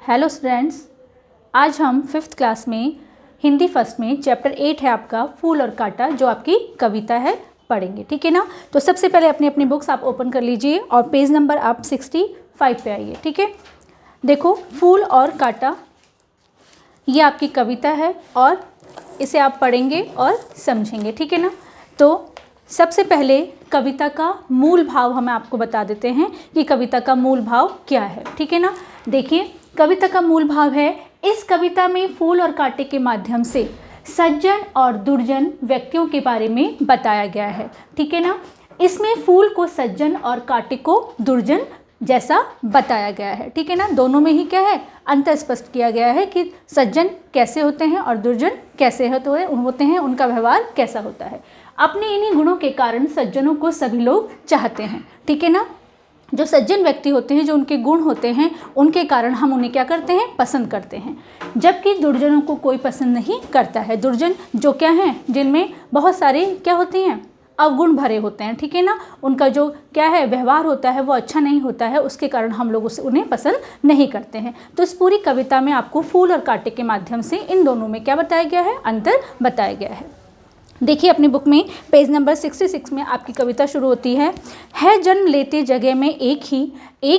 Hello students, आज हम 5th class में हिंदी फर्स्ट में चैप्टर 8 है आपका फूल और कांटा, जो आपकी कविता है, पढ़ेंगे। ठीक है ना। तो सबसे पहले अपनी अपनी बुक्स आप ओपन कर लीजिए और पेज नंबर आप 65 पे आइए। ठीक है, देखो फूल और कांटा, ये आपकी कविता है और इसे आप पढ़ेंगे और समझेंगे। ठीक है ना। तो सबसे पहले कविता का मूल भाव हमें आपको बता देते हैं कि कविता का मूल भाव क्या है। ठीक है ना। देखिए, कविता का मूल भाव है, इस कविता में फूल और कांटे के माध्यम से सज्जन और दुर्जन व्यक्तियों के बारे में बताया गया है। ठीक है ना। इसमें फूल को सज्जन और कांटे को दुर्जन जैसा बताया गया है। ठीक है ना। दोनों में ही क्या है, अंतर स्पष्ट किया गया है कि सज्जन कैसे होते हैं और दुर्जन कैसे होते हैं, उनका व्यवहार कैसा होता है। अपने इन्हीं गुणों के कारण सज्जनों को सभी लोग चाहते हैं। ठीक है ना। जो सज्जन व्यक्ति होते हैं, जो उनके गुण होते हैं, उनके कारण हम उन्हें क्या करते हैं, पसंद करते हैं। जबकि दुर्जनों को कोई पसंद नहीं करता है। दुर्जन जो क्या हैं, जिनमें बहुत सारे क्या होती हैं, अवगुण भरे होते हैं। ठीक है ना। उनका जो क्या है व्यवहार होता है वो अच्छा नहीं होता है, उसके कारण हम लोग उन्हें पसंद नहीं करते हैं। तो इस पूरी कविता में आपको फूल और कांटे के माध्यम से इन दोनों में क्या बताया गया है, अंतर बताया गया है। देखिए अपनी बुक में पेज नंबर 66 में आपकी कविता शुरू होती है जन्म लेते जगह में एक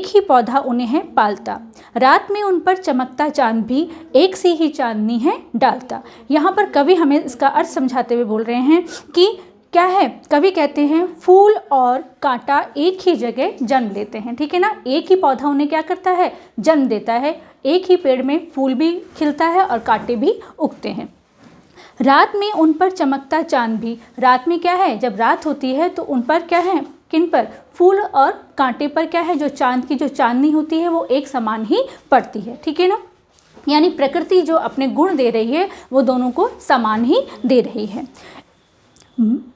ही पौधा उन्हें है पालता, रात में उन पर चमकता चांद भी एक सी ही चांदनी है डालता। यहाँ पर कवि हमें इसका अर्थ समझाते हुए बोल रहे हैं कि क्या है, कवि कहते हैं फूल और कांटा एक ही जगह जन्म लेते हैं। ठीक है ना। एक ही पौधा उन्हें क्या करता है, जन्म देता है। एक ही पेड़ में फूल भी खिलता है और कांटे भी उगते हैं। रात में उन पर चमकता चांद भी, रात में क्या है, जब रात होती है तो उन पर क्या है, किन पर, फूल और कांटे पर क्या है, जो चांद की जो चांदनी होती है वो एक समान ही पड़ती है। ठीक है ना। यानी प्रकृति जो अपने गुण दे रही है वो दोनों को समान ही दे रही है।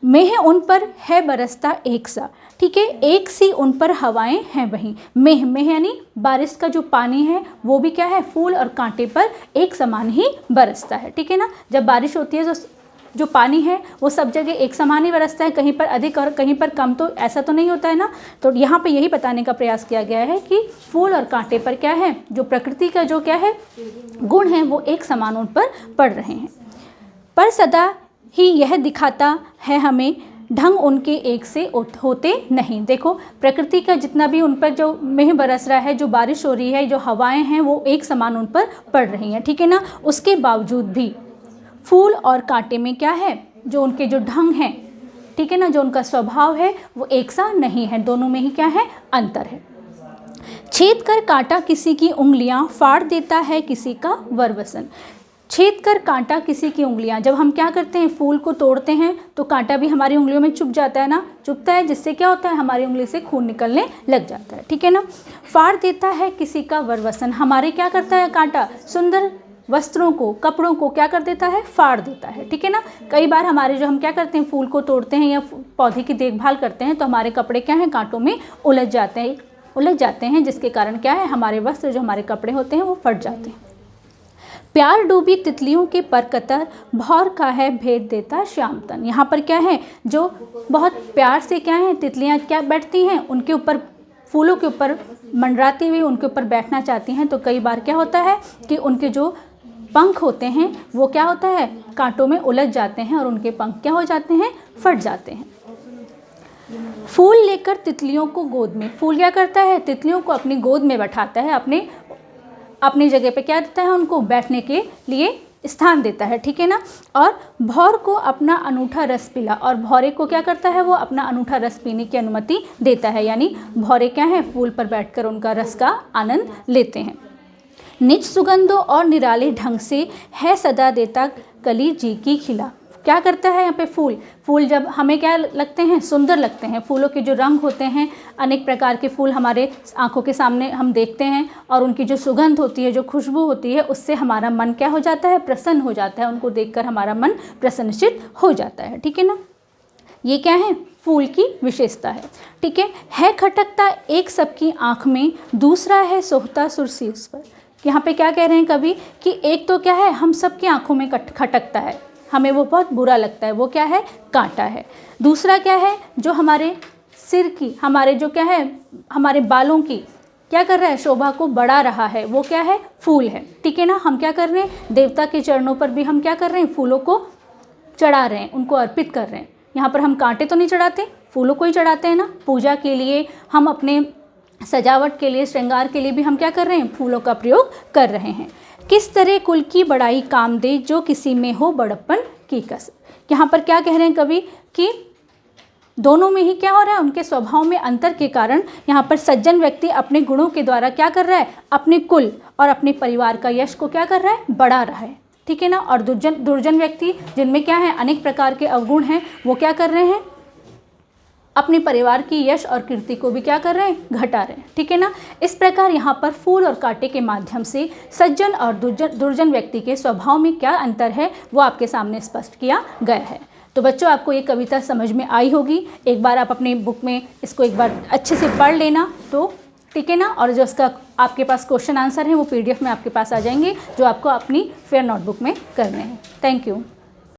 मेह उन पर है बरसता एक सा। ठीक है, एक सी उन पर हवाएं हैं वहीं। मेह यानी बारिश का जो पानी है वो भी क्या है, फूल और कांटे पर एक समान ही बरसता है। ठीक है ना। जब बारिश होती है जो पानी है वो सब जगह एक समान ही बरसता है, कहीं पर अधिक और कहीं पर कम, तो ऐसा तो नहीं होता है ना। तो यहाँ पे यही बताने का प्रयास किया गया है कि फूल और कांटे पर क्या है, जो प्रकृति का जो क्या है गुण है वो एक समान उन पर पड़ रहे हैं। पर सदा ही यह दिखाता है हमें ढंग उनके एक से होते नहीं। देखो प्रकृति का जितना भी उन पर जो मेह बरस रहा है, जो बारिश हो रही है, जो हवाएं हैं वो एक समान उन पर पड़ रही हैं। ठीक है ना। उसके बावजूद भी फूल और कांटे में क्या है, जो उनके जो ढंग हैं, ठीक है ना, जो उनका स्वभाव है वो एक सा नहीं है। दोनों में ही क्या है, अंतर है। छेद कर कांटा किसी की उंगलियां, फाड़ देता है किसी का वरवसन। छेद कर कांटा किसी की उंगलियां, जब हम क्या करते हैं, फूल को तोड़ते हैं तो कांटा भी हमारी उंगलियों में चुभ जाता है ना, चुभता है, जिससे क्या होता है, हमारी उंगली से खून निकलने लग जाता है। ठीक है ना। फाड़ देता है किसी का वरवसन, हमारे क्या करता है कांटा, सुंदर वस्त्रों को, कपड़ों को क्या कर देता है, फाड़ देता है। ठीक है ना। कई बार हमारे जो हम क्या करते हैं, फूल को तोड़ते हैं या पौधे की देखभाल करते हैं तो हमारे कपड़े क्या हैं, कांटों में उलझ जाते हैं, जिसके कारण क्या है, हमारे वस्त्र जो हमारे कपड़े होते हैं वो फट जाते हैं। प्यार डूबी तितलियों के पर कतर, भौर का है भेद देता श्याम तन। यहाँ पर क्या है, जो बहुत प्यार से क्या है, तितलियाँ क्या बैठती हैं, उनके ऊपर, फूलों के ऊपर मंडराती हुई उनके ऊपर बैठना चाहती हैं, तो कई बार क्या होता है कि उनके जो पंख होते हैं वो क्या होता है, कांटों में उलझ जाते हैं और उनके पंख क्या हो जाते हैं, फट जाते हैं। फूल लेकर तितलियों को गोद में, फूल क्या करता है, तितलियों को अपनी गोद में बैठाता है, अपनी जगह पे क्या देता है, उनको बैठने के लिए स्थान देता है। ठीक है ना। और भौर को अपना अनूठा रस पिला, और भौरे को क्या करता है, वो अपना अनूठा रस पीने की अनुमति देता है। यानी भौरे क्या है, फूल पर बैठकर उनका रस का आनंद लेते हैं। निज सुगंधों और निराले ढंग से है सदा देता कली जी की खिला। क्या करता है यहाँ पे, फूल जब हमें क्या लगते हैं, सुंदर लगते हैं, फूलों के जो रंग होते हैं, अनेक प्रकार के फूल हमारे आंखों के सामने हम देखते हैं, और उनकी जो सुगंध होती है, जो खुशबू होती है, उससे हमारा मन क्या हो जाता है, प्रसन्न हो जाता है। उनको देखकर हमारा मन प्रसन्नचित हो जाता है। ठीक है ना। ये क्या है, फूल की विशेषता है। ठीक है खटकता एक सबकी आँख में, दूसरा है सोहता सुरसी उस पर। यहाँ पे क्या कह रहे हैं कवि कि एक तो क्या है, हम सबकी आँखों में खटकता है, हमें वो बहुत बुरा लगता है, वो क्या है, कांटा है। दूसरा क्या है, जो हमारे सिर की, हमारे जो क्या है, हमारे बालों की क्या कर रहा है, शोभा को बढ़ा रहा है, वो क्या है, फूल है। ठीक है ना। हम क्या कर रहे हैं, देवता के चरणों पर भी हम क्या कर रहे हैं, फूलों को चढ़ा रहे हैं, उनको अर्पित कर रहे हैं। यहाँ पर हम कांटे तो नहीं चढ़ाते, फूलों को ही चढ़ाते हैं ना। पूजा के लिए, हम अपने सजावट के लिए, श्रृंगार के लिए भी हम क्या कर रहे हैं, फूलों का प्रयोग कर रहे हैं। किस तरह कुल की बड़ाई काम दे, जो किसी में हो बड़प्पन की कस। यहाँ पर क्या कह रहे हैं कवि कि दोनों में ही क्या हो रहा है, उनके स्वभाव में अंतर के कारण यहाँ पर सज्जन व्यक्ति अपने गुणों के द्वारा क्या कर रहा है, अपने कुल और अपने परिवार का यश को क्या कर रहा है, बढ़ा रहा है। ठीक है ना। और दुर्जन व्यक्ति जिनमें क्या है, अनेक प्रकार के अवगुण हैं, वो क्या कर रहे हैं, अपने परिवार की यश और कीर्ति को भी क्या कर रहे हैं, घटा रहे हैं। ठीक है ना। इस प्रकार यहाँ पर फूल और कांटे के माध्यम से सज्जन और दुर्जन व्यक्ति के स्वभाव में क्या अंतर है, वो आपके सामने स्पष्ट किया गया है। तो बच्चों, आपको ये कविता समझ में आई होगी। एक बार आप अपने बुक में इसको एक बार अच्छे से पढ़ लेना, तो ठीक है ना। और जो उसका आपके पास क्वेश्चन आंसर है वो PDF में आपके पास आ जाएंगे, जो आपको अपनी फेयर नोटबुक में करने हैं। Thank you.